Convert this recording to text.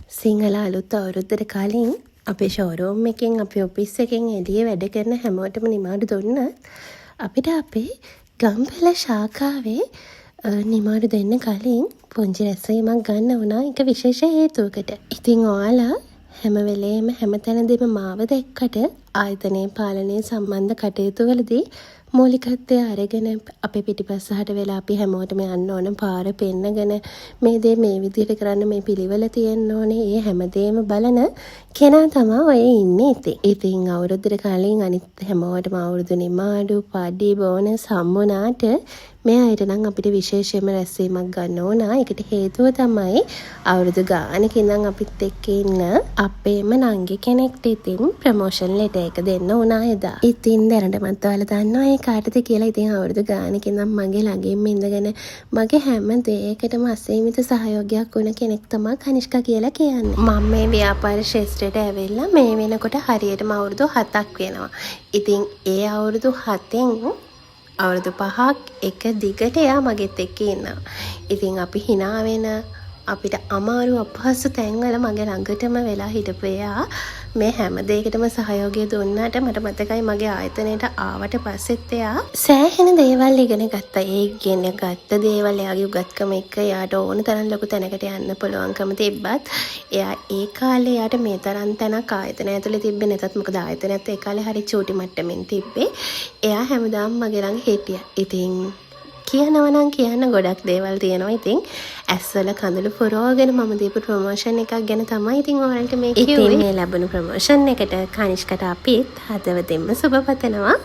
සිංහල අලුත් අවුරුද්දට කලින් අපේ ෂෝරූම් එකෙන් අපේ ඔෆිස් එකෙන් එළියේ වැඩ කරන හැමෝටම නිමාඩු දුන්නත් අපිට අපේ ගම්පල ශාඛාවේ නිමාඩු දෙන්න කලින් පුංචි රැස්වීමක් ගන්න වුණා එක විශේෂ හේතුවකට. ඉතින් ඔයාලා හැම වෙලේම හැමතැනදීම මාව දැක්කට ආයතනයේ පාලනය සම්බන්ධ කටයුතු වලදී මූලිකත්වය අරගෙන අපේ පිටිපස්සට වෙලා අපි හැමෝටම යන්න ඕන පාර පෙන්නගෙන මේ දේ මේ විදිහට කරන්න මේ පිළිවෙල තියෙන්න ඕනේ. ඒ හැමදේම බලන කෙනා තමයි ඔය ඉන්නේ. ඉතින් අවුරුද්දට කලින් අනිත් හැමෝටම අවුරුදු නිමාඩු පඩි බෝනස් හම්බුණාට මේ අයට නම් අපිට විශේෂයෙන්ම රැස්වීමක් ගන්න ඕන. ඒකට හේතුව තමයි අවුරුදු ගානක ඉඳන් අපිත් එක්ක ඉන්න අපේම නංගි කෙනෙක්ට ඉතින් ප්‍රොමෝෂන් ලෙටර් එක දෙන්න උනා එදා. ඉතින් දැනටමත් ඔයාලා දන්නවා ඒ කාටද කියලා. ඉතින් අවුරුදු ගානක ඉඳන් මගේ ළඟින්ම ඉඳගෙන මගේ හැම දෙයකටම අසීමිත සහයෝගයක් වුණ කෙනෙක් තමයි කනිෂ්කා කියලා කියන්නේ. මම මේ ව්‍යාපාර ශාස්ත්‍රයට ඇවිල්ලා මේ වෙනකොට හරියටම අවුරුදු 7ක් වෙනවා. ඉතින් ඒ අවුරුදු 7න් අවුරුදු 5ක් එක දිගට එයා මගෙත් එක්ක ඉන්නවා. ඉතින් අපි hina වෙන අපිට අමාරු අපහසු තැන්වල මගේ ළඟටම වෙලා හිටපු එයා මේ හැම දෙයකටම සහයෝගය දුන්නාට මට මතකයි මගේ ආයතනයට ආවට පස්සෙත් එයා සෑහෙන දේවල් ඉගෙන ගත්තා. ඒ ඉගෙන ගත්ත දේවල් එයාගේ උගත්කම එක්ක එයාට ඕන තරම් ලොකු තැනකට යන්න පුළුවන්කම තිබ්බත් එයා ඒ කාලේ එයාට මේ තරම් තැනක් ආයතනය ඇතුලේ තිබ්බේ නැතත් මොකද ආයතනයත් ඒ කාලේ හරි චූටි මට්ටමින් තිබ්බේ. එයා හැමදාම මගේ ළඟ හිටියා. ඉතින් කියනවා නම් කියන්න ගොඩක් දේවල් තියෙනවා. ඉතින් ඇස්වල කඳුළු පුරවගෙන මම දීපු ප්‍රොමෝෂන් එකක් ගැන තමයි ඉතින් ඔයාලට මේ කිව්වේ. ඉතින් මේ ලැබුණු ප්‍රොමෝෂන් එකට කනිෂ්කට අපිත් හදවතින්ම සුබ පතනවා.